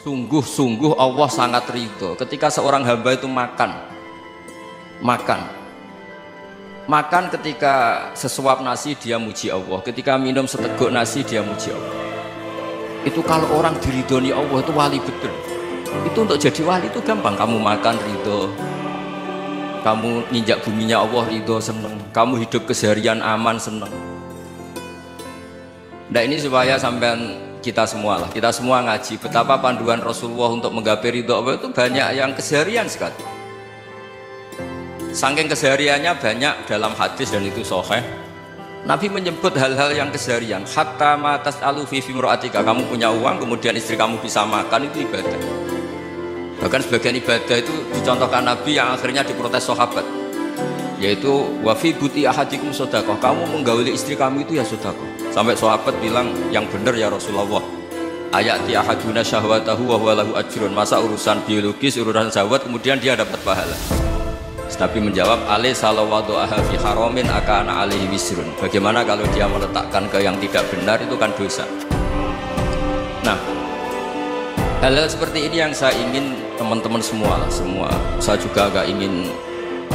Sungguh-sungguh Allah sangat ridho ketika seorang hamba itu makan ketika sesuap nasi dia muji Allah, ketika minum seteguk nasi dia muji Allah. Itu kalau orang diridhoni Allah itu wali betul. Itu untuk jadi wali itu gampang. Kamu makan ridho, kamu nginjak buminya Allah ridho, seneng, kamu hidup keseharian aman, seneng. Nah ini supaya sampean kita semua ngaji betapa panduan Rasulullah untuk menggapai ridho Allah itu banyak yang keseharian sekali. Saking kesehariannya banyak dalam hadis dan itu sahih. Nabi menyebut hal-hal yang keseharian. Hatta ma tas'alu fi imra'atika, kamu punya uang kemudian istri kamu bisa makan, itu ibadah. Bahkan sebagian ibadah itu dicontohkan Nabi yang akhirnya diprotes sahabat, yaitu wa fi buti ahadikum shadaqah, kamu menggauli istri kamu itu ya sedekah. Sampai sahabat bilang, yang benar ya Rasulullah, ayati ahaduna syahwatahu wa huwa lahu ajrun, masa urusan biologis, urusan syahwat kemudian dia dapat pahala. Nabi menjawab, alai salawadu'aha fi haramin akana alaihi wisrun, bagaimana kalau dia meletakkan ke yang tidak benar, itu kan dosa. Nah, hal-hal seperti ini yang saya ingin teman-teman semua, saya juga agak ingin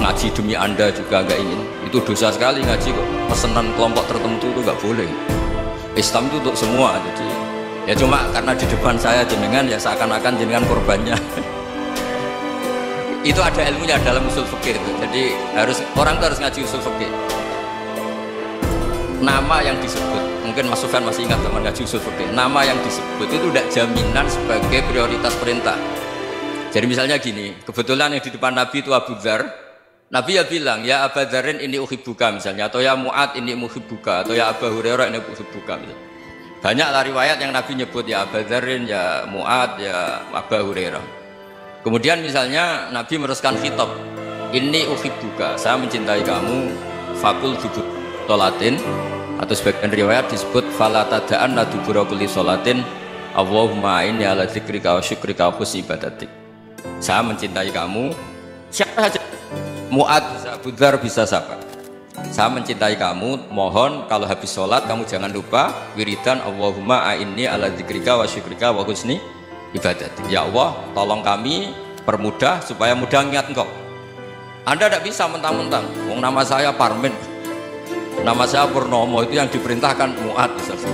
ngaji demi Anda, juga agak ingin. Itu dosa sekali ngaji kok, pesanan kelompok tertentu itu nggak boleh. Islam itu untuk semua, jadi ya cuma karena di depan saya jenengan ya seakan-akan jenengan korbannya. Itu ada ilmunya dalam usul fikih itu. Jadi orang itu harus ngaji usul fikih. Nama yang disebut, mungkin Mas Sufyan masih ingat teman ngaji usul fikih. Nama yang disebut itu tidak jaminan sebagai prioritas perintah. Jadi misalnya gini, kebetulan yang di depan Nabi itu Abu Dzar. Nabi ya bilang, ya Abu Dzarin ini uhibbuka misalnya, atau ya Mu'ad ini uhibbuka, atau ya Abu Hurairah ini uhibbuka misalnya. Banyaklah riwayat yang Nabi nyebut ya Abu Dzarin, ya Mu'ad, ya Abu Hurairah. Kemudian misalnya Nabi meneruskan khitab, ini uhibbuka, saya mencintai kamu, fakul dubur sholatin, atau sebagian riwayat disebut fala tada'anna dubura kulli sholatin Allahumma inni ala dzikrika wa syukrika wa husni ibadatik. Saya mencintai kamu, siapa saja, Mu'ad bisa, Abu Dzar bisa, siapa. Saya mencintai kamu, mohon kalau habis sholat kamu jangan lupa wiridan Allahumma inni ala dzikrika wa syukrika wa husni ibadatik. Ya Allah, tolong kami permudah supaya mudah ingat Engkau. Anda tidak bisa mentang-mentang, wong nama saya Parmin, nama saya Purnomo, itu yang diperintahkan Mu'ad misalnya.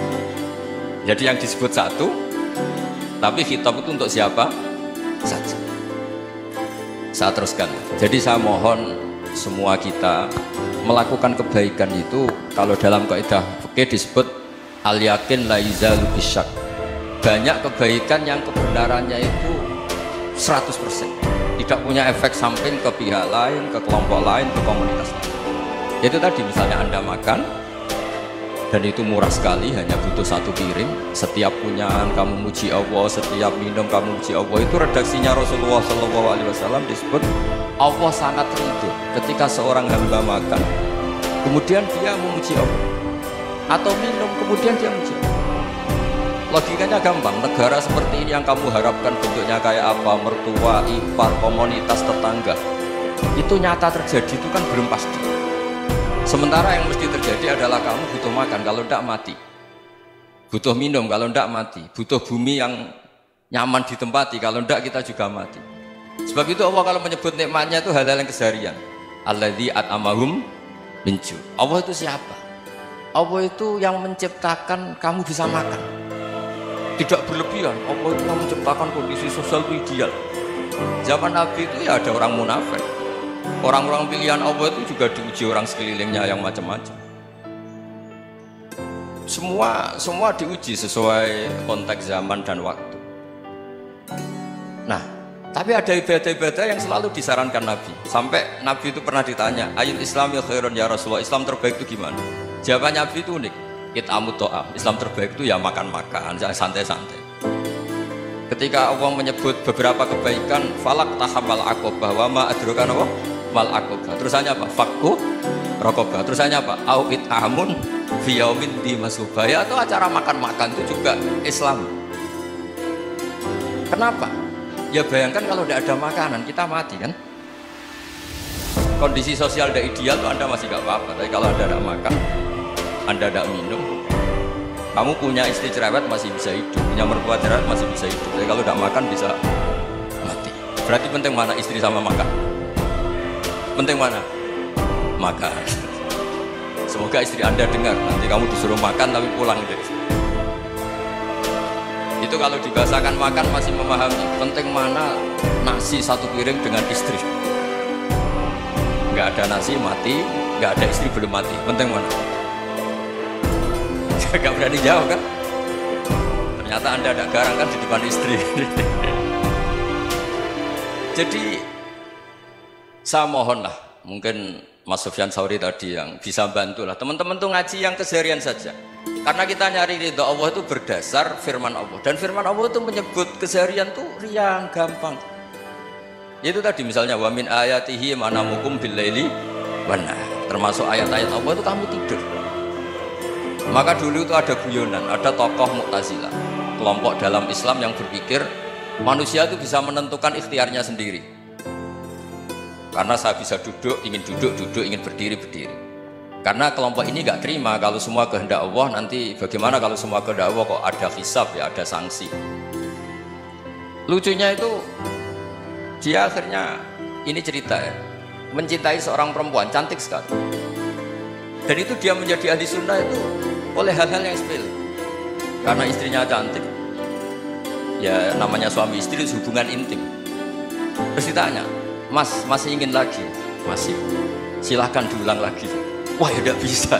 Jadi yang disebut satu, tapi khitab itu untuk siapa saja. Saya teruskan. Jadi saya mohon semua kita melakukan kebaikan itu, kalau dalam kaidah fikih disebut al yakin la yazalu bisyak. Banyak kebaikan yang kebenarannya itu 100%, tidak punya efek samping ke pihak lain, ke kelompok lain, ke komunitas lain. Itu tadi misalnya Anda makan dan itu murah sekali, hanya butuh satu piring, setiap punyaan kamu muji Allah, setiap minum kamu muji Allah. Itu redaksinya Rasulullah SAW disebut Allah sangat ridho ketika seorang hamba makan kemudian dia memuji Allah, atau minum kemudian dia memuji Allah. Logikanya gampang, negara seperti ini yang kamu harapkan bentuknya kayak apa, mertua, ipar, komunitas, tetangga, itu nyata terjadi itu kan belum pasti. Sementara yang mesti terjadi adalah kamu butuh makan, kalau tidak mati, butuh minum, kalau tidak mati, butuh bumi yang nyaman ditempati, kalau tidak kita juga mati. Sebab itu Allah kalau menyebut nikmatnya itu hal-hal yang keseharian. Alladzi at'amahum min ju'. Allah itu siapa? Allah itu yang menciptakan kamu bisa makan, tidak berlebihan. Allah itu yang menciptakan kondisi sosial itu ideal. Zaman Nabi itu ya ada orang munafik, orang-orang pilihan Allah itu juga diuji orang sekelilingnya yang macam-macam. Semua diuji sesuai konteks zaman dan waktu. Nah, tapi ada ibadah-ibadah yang selalu disarankan Nabi. Sampai Nabi itu pernah ditanya, ayul islami khairun ya Rasulullah, Islam terbaik itu gimana? Jawaban Nabi itu unik, it'amut to'am, Islam terbaik itu ya makan-makan, santai-santai. Ketika Allah menyebut beberapa kebaikan, falak tahamal aqobah wa ma adroka mal aqobah, terusannya apa? Fakku rokobah, terusannya apa? Au it'amun fiyaumin di masubaya, atau acara makan-makan itu juga Islam. Kenapa? Ya bayangkan kalau tidak ada makanan kita mati kan. Kondisi sosial tidak ideal tuh Anda masih gak apa-apa, tapi kalau Anda tidak makan, Anda tidak minum, Kamu punya istri cerewet masih bisa hidup, punya mertua cerewet masih bisa hidup. Tapi kalau tidak makan bisa mati. Berarti penting mana istri sama makan? Penting mana? Makan. Semoga istri Anda dengar. Nanti kamu disuruh makan tapi pulang dari situ. Itu kalau dibahasakan makan masih memahami. Penting mana nasi satu piring dengan istri. Nggak ada nasi mati, nggak ada istri belum mati. Penting mana? Gak berani jawab kan? Ternyata Anda ada garang kan di depan istri. Jadi saya mohonlah, mungkin Mas Sufyan Sauri tadi yang bisa bantu lah. Teman-teman tuh ngaji yang keseharian saja. Karena kita nyari ridha Allah itu berdasar firman Allah. Dan firman Allah itu menyebut keseharian tuh riang, gampang. Itu tadi misalnya wa min ayatihi manamukum bil-laili wan nahar. Termasuk ayat-ayat Allah itu kamu tidur. Maka dulu itu ada guyonan, ada tokoh Mu'tazilah, kelompok dalam Islam yang berpikir manusia itu bisa menentukan ikhtiarnya sendiri. Karena saya bisa duduk, ingin duduk, ingin berdiri, berdiri. Karena kelompok ini gak terima kalau semua kehendak Allah, nanti bagaimana kalau semua kehendak Allah kok ada hisab ya, ada sanksi. Lucunya itu dia akhirnya, ini cerita ya, mencintai seorang perempuan cantik sekali. Dan itu dia menjadi ahli sunnah itu oleh hal-hal yang sepele. Karena istrinya cantik, ya namanya suami istri hubungan intim. Terus ditanya, Mas masih ingin lagi? Masih. Silahkan diulang lagi. Wah ya tidak bisa.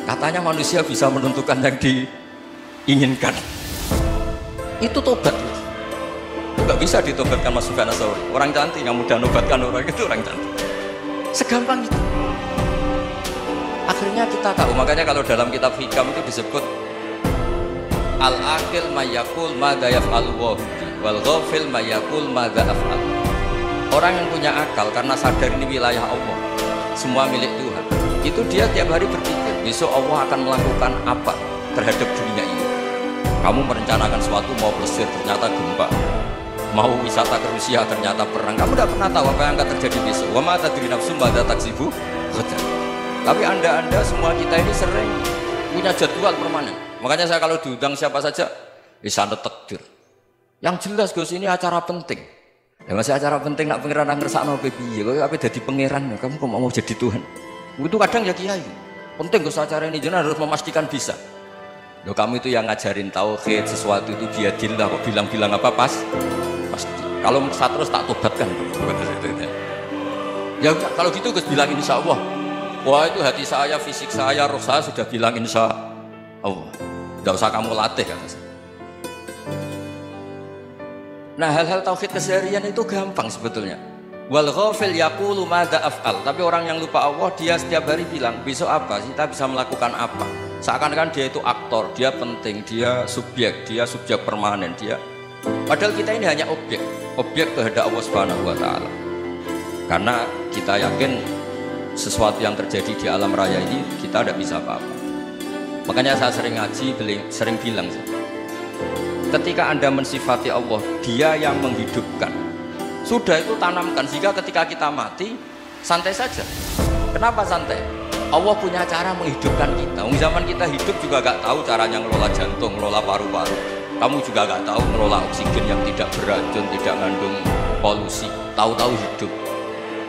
Katanya manusia bisa menentukan yang diinginkan. Itu tobat. Nggak bisa ditobatkan Mas Sufyan Sauri. Orang cantik yang mudah nobatkan orang itu orang cantik. Segampang itu. Akhirnya kita tahu, makanya kalau dalam kitab hikam itu disebut al-aqil mayyakul madza yaf'alu wal ghafil mayyakul madza af'al. Orang yang punya akal karena sadar ini wilayah Allah, semua milik Tuhan, itu dia tiap hari berpikir besok Allah akan melakukan apa terhadap dunia ini. Kamu merencanakan sesuatu, mau plesir ternyata gempa, mau wisata ke Rusia ternyata perang. Kamu tidak pernah tahu apa yang akan terjadi besok. Wa ma tadri nafsum madza taksibu ghadan. Tapi anda semua kita ini sering punya jadwal permanen. Makanya saya kalau diundang siapa saja, bisa takdir. Yang jelas Gus ini acara penting. Ya masih acara penting nak pangeran ngersakno kowe piye? Kowe ape dadi pangeran? Kamu kok mau jadi Tuhan? Itu kadang ya kiai. Penting Gus acara ini jenengan harus memastikan bisa. Loh kamu itu yang ngajarin tauhid, sesuatu itu biadillah kok bilang-bilang apa pasti. Kalau saya terus tak tobatkan. Ya kalau gitu Gus bilang insyaallah. Wah itu hati saya, fisik saya, roh saya sudah bilang insya Allah. Tidak usah kamu latih kata saya. Nah hal-hal tauhid keseharian itu gampang sebetulnya. Wal ghafil yaqulu madza af'al. Tapi orang yang lupa Allah dia setiap hari bilang besok apa? Kita bisa melakukan apa? Seakan-akan dia itu aktor, dia penting, dia subjek permanen dia. Padahal kita ini hanya objek kehendak Allah Subhanahu wa taala. Karena kita yakin sesuatu yang terjadi di alam raya ini kita tidak bisa apa-apa. Makanya saya sering ngaji, sering bilang ketika Anda mensifati Allah, dia yang menghidupkan, sudah itu tanamkan sehingga ketika kita mati santai saja. Kenapa santai? Allah punya cara menghidupkan kita. Zaman kita hidup juga gak tahu caranya ngelola jantung, ngelola paru-paru. Kamu juga gak tahu ngelola oksigen yang tidak beracun, tidak mengandung polusi. Tahu-tahu hidup.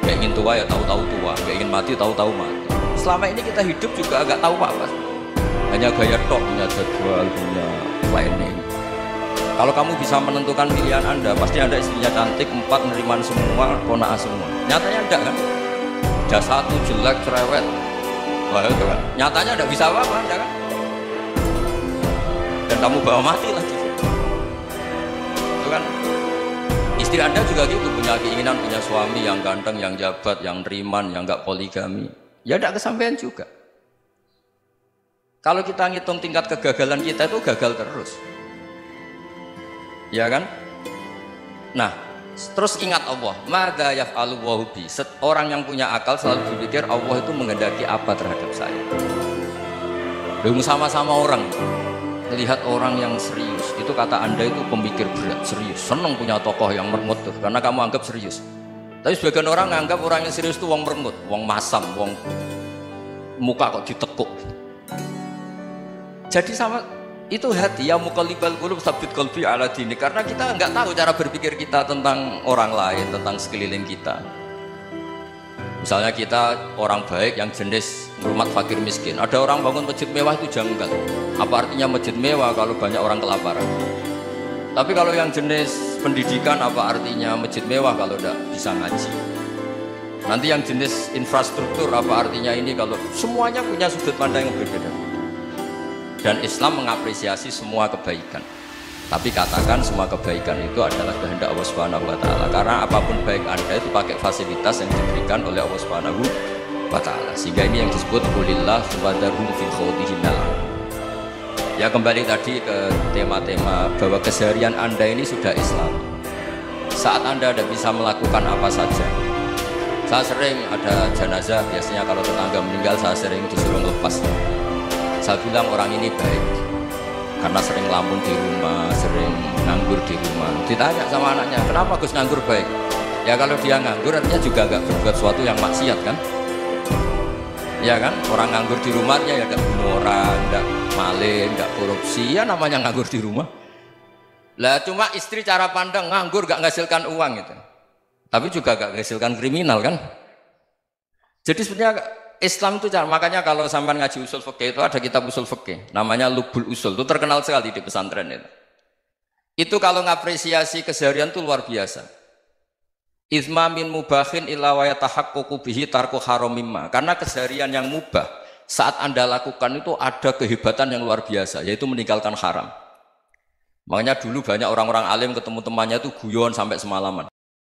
Gak ingin tua ya tahu-tahu tua, gak ingin mati tahu-tahu mati. Selama ini kita hidup juga agak tahu apa, hanya gaya tok, punya jadwal, punya planning. Kalau kamu bisa menentukan pilihan Anda, pasti Anda istrinya cantik, 4 neriman semua, kona'ah semua. Nyatanya enggak kan? Ada 1 jelek, cerewet. Wah itu kan, nyatanya enggak bisa apa-apa Anda kan? Dan kamu bawa mati lagi. Itu kan? Istri Anda juga gitu, punya keinginan punya suami yang ganteng, yang jabat, yang riman, yang enggak poligami. Ya tidak kesampaian juga. Kalau kita ngitung tingkat kegagalan kita itu gagal terus. Ya kan? Nah, terus ingat Allah. Madza yaf'alu wa bi. Orang yang punya akal selalu berpikir Allah itu menghendaki apa terhadap saya. Belum sama-sama orang. Melihat orang yang serius, itu kata Anda itu pemikir berat, serius, senang punya tokoh yang merengut tuh, karena kamu anggap serius. Tapi sebagian orang anggap orang yang serius itu wong merengut, wong masam, wong muka kok ditekuk. Jadi sama Itu hati, ya muqallibal qulub tsabbit qalbi ala dinik. Karena kita nggak tahu cara berpikir kita tentang orang lain, tentang sekeliling kita. Misalnya kita orang baik yang jenis hormat fakir miskin. Ada orang bangun masjid mewah itu janggal. Apa artinya masjid mewah kalau banyak orang kelaparan? Tapi kalau yang jenis pendidikan, apa artinya masjid mewah kalau tidak bisa ngaji? Nanti yang jenis infrastruktur, apa artinya ini kalau semuanya punya sudut pandang yang berbeda. Dan Islam mengapresiasi semua kebaikan. Tapi katakan semua kebaikan itu adalah kehendak Allah Subhanahu wa taala. Karena apapun baik Anda itu pakai fasilitas yang diberikan oleh Allah Subhanahu wa taala. Sehingga ini yang disebut qulillah wa darhum fil khawdihim. Ya kembali tadi ke tema-tema bahwa keseharian Anda ini sudah Islam. Saat Anda tidak bisa melakukan apa saja. Saya sering ada jenazah, biasanya kalau tetangga meninggal saya sering disuruh lepas. Saya bilang orang ini baik karena sering lamun di rumah, sering nganggur di rumah. Ditanya sama anaknya, kenapa Gus nganggur baik? Ya kalau dia nganggur artinya juga nggak berbuat sesuatu yang maksiat kan? Ya kan, orang nganggur di rumahnya ya nggak bunuh orang, nggak maling, nggak korupsi, ya namanya nganggur di rumah. Lah cuma istri cara pandang nganggur nggak menghasilkan uang itu, tapi juga nggak menghasilkan kriminal kan? Jadi sebenarnya Islam itu makanya kalau sampai ngaji usul fikih itu ada kitab usul fikih namanya Lubul Usul, itu terkenal sekali di pesantren itu. Itu kalau ngapresiasi keseharian itu luar biasa. Itsma min mubahin illa wa yatahaqqaqu bihi tarku haramimma. Karena keseharian yang mubah saat Anda lakukan itu ada kehebatan yang luar biasa, yaitu meninggalkan haram. Makanya dulu banyak orang-orang alim ketemu temannya itu guyon sampai semalaman.